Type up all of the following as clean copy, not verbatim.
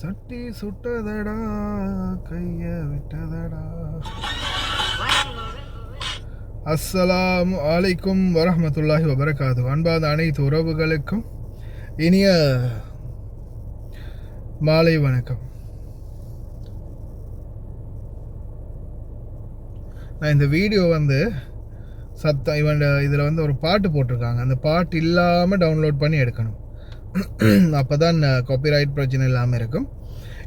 சட்டி சுட்டதடா கைய விட்டதடா. அஸ்ஸலாமு அலைக்கும் வரஹ்மத்துல்லாஹி வபரகாத்து. அன்பான அனைத்து உறவுகளுக்கும் இனிய மாலை வணக்கம். நான் இந்த வீடியோ சத்தம் இதில் ஒரு பாட்டு போட்டிருக்காங்க. அந்த பாட்டு இல்லாமல் டவுன்லோட் பண்ணி எடுக்கணும். அப்போ தான் காப்பிரைட் பிரச்சனை இல்லாமல் இருக்கும்.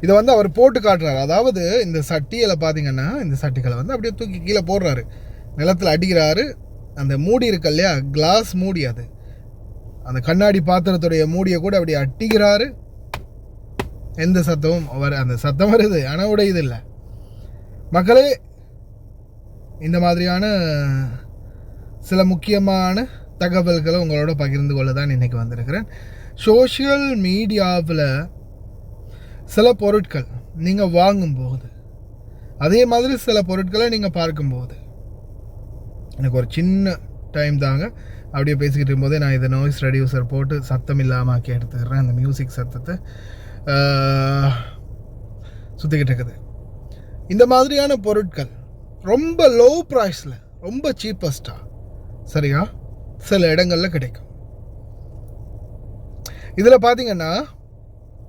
இதை அவர் போட்டு காட்டுறாரு. அதாவது இந்த சட்டியில் பார்த்தீங்கன்னா இந்த சட்டிகளை அப்படியே தூக்கி கீழே போடுறாரு, நிலத்தில் அடிக்கிறாரு. அந்த மூடி இருக்கு இல்லையா, கிளாஸ் மூடி, அது அந்த கண்ணாடி பாத்திரத்துடைய மூடியை கூட அப்படி அட்டிக்கிறாரு. எந்த சத்தமும் அந்த சத்தம் வருது, ஆனால் உடையது இல்லை. மக்களே, இந்த மாதிரியான சில முக்கியமான தகவல்களை உங்களோட பகிர்ந்து கொள்ள தான் இன்றைக்கி வந்திருக்கிறேன். சோஷியல் மீடியாவில் சில பொருட்கள் நீங்கள் வாங்கும்போது, அதே மாதிரி சில பொருட்களை நீங்கள் பார்க்கும்போது, எனக்கு ஒரு சின்ன டைம் தாங்க, அப்படியே பேசிக்கிட்டு இருக்கும்போதே நான் இதை நாய்ஸ் ரெடியூசர் போட்டு சத்தம் இல்லாமல் ஆக்கி எடுத்துக்கிறேன். அந்த மியூசிக் சத்தத்தை சுற்றிக்கிட்டு இருக்குது. இந்த மாதிரியான பொருட்கள் ரொம்ப லோ ப்ரைஸில், ரொம்ப சீப்பஸ்ட்டாக, சரியா, சில இடங்களில் கிடைக்கும். இதில் பார்த்தீங்கன்னா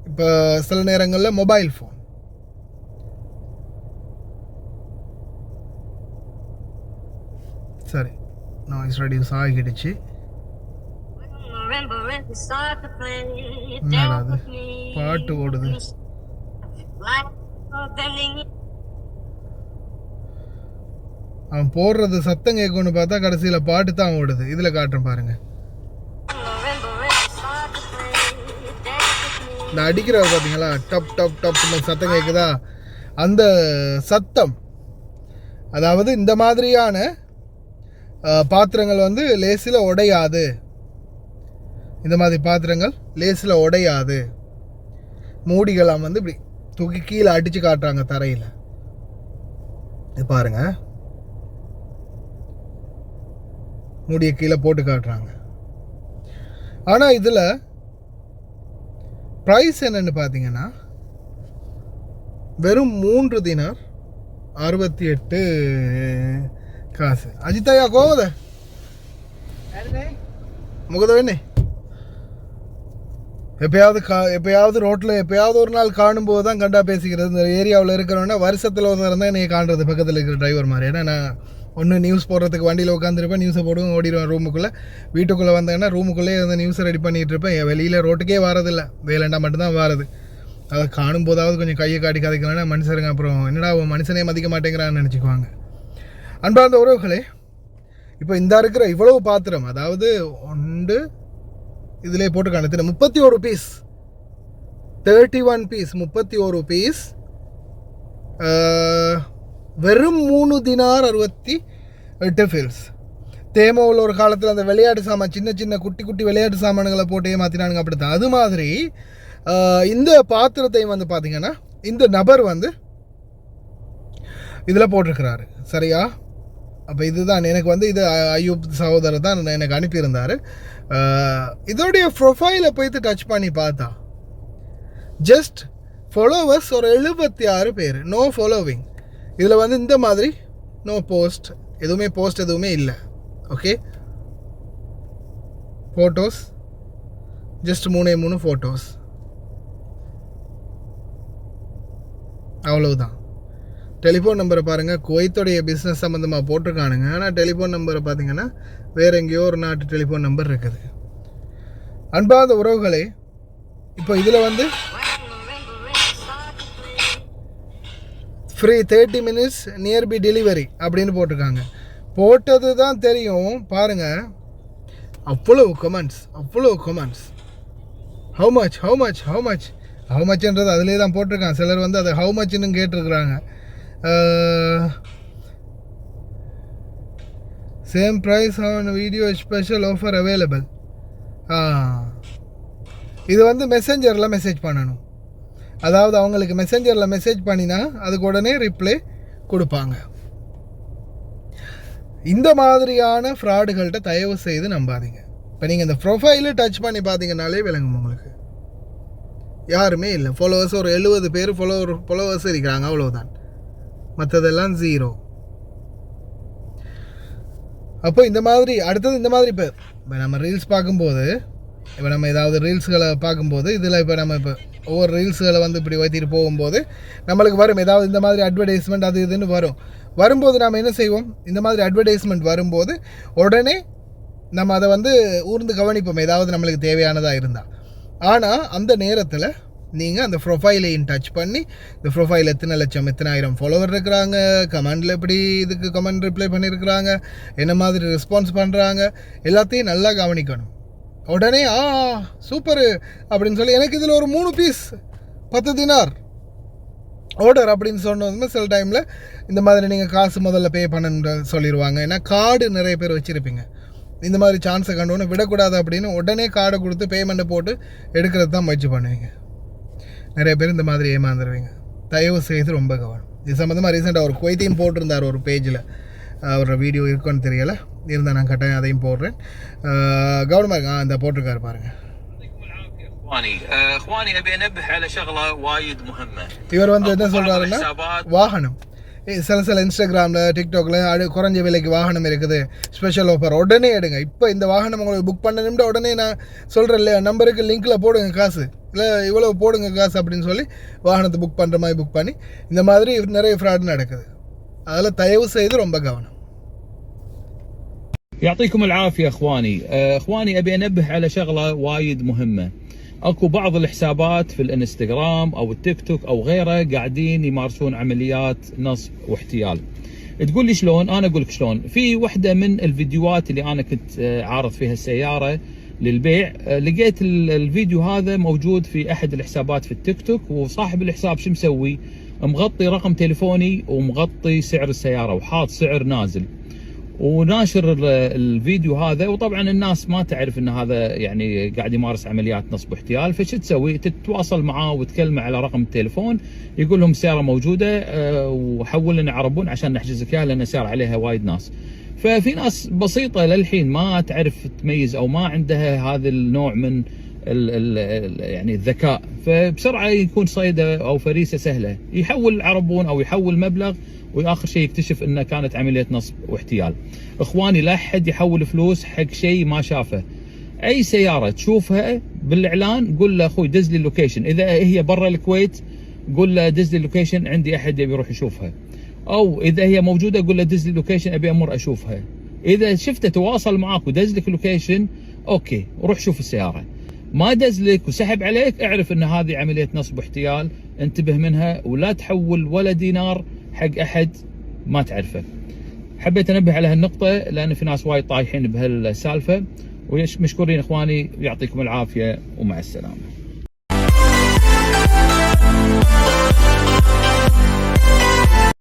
இப்போ சில நேரங்களில் மொபைல் ஃபோன், சரி நாய்ஸ் ரெடியூஸ் ஆகிடுச்சு. பாட்டு ஓடுது. அவன் போடுறது சத்தம் கேட்கும்னு பார்த்தா கடைசியில் பாட்டு தான் ஓடுது. இதில் காட்டுறேன் பாருங்க. இந்த அடிக்கிறவர் பார்த்தீங்களா, டப் டப் டப் சத்தம் கேட்குதா, அந்த சத்தம். அதாவது இந்த மாதிரியான பாத்திரங்கள் லேசில் உடையாது. இந்த மாதிரி பாத்திரங்கள் லேசில் உடையாது. மூடிகளாம் இப்படி தூக்கி கீழே அடித்து காட்டுறாங்க தரையில். இது பாருங்க, மூடியை கீழே போட்டு காட்டுறாங்க. ஆனால் இதில் ப்ரைஸ் என்னென்னு பார்த்தீங்கன்னா வெறும் 3 தினார் 68 காசு. அஜித்தாயா கோவத முகதவண்ணே, எப்பயாவது ரோட்டில் எப்பயாவது ஒரு நாள் காணும்போது தான் கண்டா பேசிக்கிறது. இந்த ஏரியாவில் இருக்கிறோன்னா வருஷத்தில் ஒரு நேரம் தான் என்னை காண்றது, பக்கத்தில் இருக்கிற டிரைவர் மாதிரி. ஏன்னா நான் ஒன்று நியூஸ் போடுறதுக்கு வண்டியில் உட்காந்துருப்பேன், நியூஸை போடுவேன், ஓடிடுவேன் ரூமுக்குள்ளே. வீட்டுக்குள்ளே வந்தேன்னா ரூமுக்குள்ளேயே அந்த நியூஸை ரெடி பண்ணிகிட்டு இருப்பேன். வெளியில் ரோட்டுக்கே வரதில்லை, வேலைண்டா மட்டும்தான் வாரது. அதை காணும் போதாவது கொஞ்சம் கையை காட்டி கதைக்கலாம்னா மனுஷருங்க அப்புறம் என்னடா மனுஷனே மதிக்க மாட்டேங்கிறான்னு நினச்சிக்குவாங்க. அன்பார்ந்த உறவுகளே, இப்போ இந்த இருக்கிற இவ்வளவு பாத்திரம், அதாவது ஒன்று இதிலே போட்டுக்கான 31 பீஸ், 31 பீஸ், 31 பீஸ், வெறும் 3 தினார் 68 ஃபில்ஸ். தேமோவில் ஒரு காலத்தில் அந்த விளையாட்டு சாமான், சின்ன சின்ன குட்டி குட்டி விளையாட்டு சாமான்களை போட்டு ஏமாற்றினானுங்க, அப்படித்தான். அது மாதிரி இந்த பாத்திரத்தை பார்த்தீங்கன்னா இந்த நபர் இதில் போட்டிருக்கிறாரு, சரியா. அப்போ இதுதான் எனக்கு இது அய்யூப் சகோதரர் தான் எனக்கு அனுப்பியிருந்தார். இதோடைய ப்ரொஃபைலை போய்த்து டச் பண்ணி பார்த்தா ஜஸ்ட் ஃபாலோவர்ஸ் ஒரு 76 பேர், நோ ஃபாலோவிங். இதில் இந்த மாதிரி நோ போஸ்ட், போஸ்ட் எதுவுமே இல்லை. ஓகே, ஃபோட்டோஸ் ஜஸ்ட் 3 ஃபோட்டோஸ், அவ்வளவுதான். டெலிஃபோன் நம்பரை பாருங்கள், குவைத்தோடைய பிஸ்னஸ் சம்மந்தமாக போட்டிருக்கானுங்க. ஆனால் டெலிஃபோன் நம்பரை பார்த்தீங்கன்னா வேறு எங்கேயோ ஒரு நாட்டு டெலிஃபோன் நம்பர் இருக்குது. அன்பார்ந்த உறவுகளே, இப்போ இதில் ஃப்ரீ 30 மினிட்ஸ் நியர்பி டெலிவரி அப்படின்னு போட்டிருக்காங்க. போட்டது தான் தெரியும் பாருங்கள், அவ்வளோ கமெண்ட்ஸ். ஹவு மச்ன்றது அதிலே தான் போட்டிருக்காங்க. சிலர் அதை ஹவு மச்ன்னு கேட்டிருக்கிறாங்க. Same price on video special offer available. இது மெசேஞ்சரில் மெசேஜ் பண்ணணும். அதாவது அவங்களுக்கு மெசேஞ்சரில் மெசேஜ் பண்ணினா அதுக்கு உடனே ரிப்ளை கொடுப்பாங்க. இந்த மாதிரியான ஃப்ராடுகள்கிட்ட தயவு செய்து நம்பாதீங்க. இப்போ நீங்கள் இந்த ப்ரொஃபைலு டச் பண்ணி பார்த்தீங்கன்னாலே விளங்கும் உங்களுக்கு. யாருமே இல்லை. ஃபாலோவர்ஸ் ஒரு 70 பேர் ஃபாலோவர்ஸ் இருக்கிறாங்க, அவ்வளோதான். மற்றதெல்லாம் 0. அப்போ இந்த மாதிரி அடுத்தது இந்த மாதிரி இப்போ நம்ம ரீல்ஸ் பார்க்கும்போது, இப்போ நம்ம ஏதாவது ரீல்ஸுகளை பார்க்கும்போது இதில் இப்போ நம்ம இப்போ ஒவ்வொரு ரீல்ஸுகளை வந்து இப்படி வைத்திட்டு போகும்போது நம்மளுக்கு வரும் ஏதாவது இந்த மாதிரி அட்வர்டைஸ்மெண்ட் அது இதுன்னு வரும்போது நாம் என்ன செய்வோம், இந்த மாதிரி அட்வர்டைஸ்மெண்ட் வரும்போது உடனே நம்ம அதை வந்து ஊர்ந்து கவனிப்போம் ஏதாவது நம்மளுக்கு தேவையானதாக இருந்தால். ஆனால் அந்த நேரத்தில் நீங்கள் அந்த ப்ரொஃபைலையும் டச் பண்ணி இந்த ப்ரொஃபைல் எத்தனை லட்சம் எத்தனை ஆயிரம் ஃபாலோவர் இருக்கிறாங்க, கமெண்டில் எப்படி இதுக்கு கமெண்ட் ரிப்ளை பண்ணியிருக்கிறாங்க, என்ன மாதிரி ரெஸ்பான்ஸ் பண்ணுறாங்க, எல்லாத்தையும் நல்லா கவனிக்கணும். உடனே சூப்பரு அப்படின்னு சொல்லி எனக்கு இதில் ஒரு 3 பீஸ் 10 தினார் ஆர்டர் அப்படின்னு சொன்னதுமே சில டைமில் இந்த மாதிரி நீங்கள் காசு முதல்ல பே பண்ணணுன்னு சொல்லிடுவாங்க. ஏன்னா கார்டு நிறைய பேர் வச்சுருப்பீங்க. இந்த மாதிரி சான்ஸை கண்டோன்னு விடக்கூடாது அப்படின்னு உடனே கார்டை கொடுத்து பேமெண்ட்டை போட்டு எடுக்கிறது தான் முயற்சி பண்ணுவீங்க. நிறைய பேர் இந்த மாதிரி ஏமாந்துருவீங்க. தயவு செய்து ரொம்ப கவனம். இது சம்மந்தமாக ரீசெண்டாக ஒரு குவைத்தையும் போட்டிருந்தார் ஒரு பேஜில். ஒரு வீடியோ இருக்குன்னு தெரியலை, இருந்தால் நான் கட்டாயம் அதையும் போடுறேன். கவனமாக இந்த போட்டிருக்காரு பாருங்கள். இவர் வந்து என்ன சொல்கிறாருன்னா, வாகனம் சில இன்ஸ்டாகிராமில் டிக்டாக்ல குறைஞ்ச விலைக்கு வாகனம் இருக்குது, ஸ்பெஷல் ஆஃபர், உடனே எடுங்க. இப்போ இந்த வாகனம் உங்களுக்கு புக் பண்ணணும்னா உடனே நான் சொல்கிறேன் இல்லையா, நம்பருக்கு லிங்க்கில் போடுங்க காசு, இல்லை இவ்வளோ போடுங்க காசு அப்படின்னு சொல்லி வாகனத்தை புக் பண்ணுற மாதிரி புக் பண்ணி இந்த மாதிரி நிறைய ஃப்ராட் நடக்குது. அதில் தயவு செய்து ரொம்ப கவனம். يعطيكم العافية اخواني ابي انبه على شغلة وايد مهمة. اكو بعض الحسابات في الانستغرام او التيك توك او غيره قاعدين يمارسون عمليات نصب واحتيال. تقول لي شلون؟ انا اقول لك شلون. في وحدة من الفيديوهات اللي انا كنت عارض فيها السيارة للبيع، لقيت الفيديو هذا موجود في احد الحسابات في التيك توك، وصاحب الحساب شو مسوي؟ مغطي رقم تليفوني ومغطي سعر السيارة وحاط سعر نازل وناشر الفيديو هذا. وطبعا الناس ما تعرف ان هذا يعني قاعد يمارس عمليات نصب واحتيال، فش تسوي؟ تتواصل معاه وتكلمه على رقم التليفون، يقول لهم السيارة موجودة وحول لنا عربون عشان نحجز لك اياها لان السيارة عليها وايد ناس. ففي ناس بسيطة للحين ما تعرف تميز او ما عندها هذا النوع من يعني الذكاء، فبسرعة يكون صيدة او فريسة سهلة، يحول عربون او يحول مبلغ واخر شيء يكتشف انه كانت عملية نصب واحتيال. اخواني لا احد يحول فلوس حق شيء ما شافه. اي سيارة تشوفها بالاعلان قول له اخوي دز لي اللوكيشن، اذا هي برا الكويت قول له دز لي اللوكيشن عندي احد يبي يروح يشوفها، او اذا هي موجودة قول له دز لي اللوكيشن ابي امر اشوفها. اذا شفته تواصل معاك ودز لك اللوكيشن اوكي روح شوف السيارة. ما دز لك وسحب عليك اعرف ان هذه عملية نصب واحتيال، انتبه منها ولا تحول ولا دينار حق احد ما تعرفه. حبيت انبه على هالنقطة لان في ناس وايد طايحين بهالسالفة، ومشكورين اخواني، يعطيكم العافية ومع السلامة.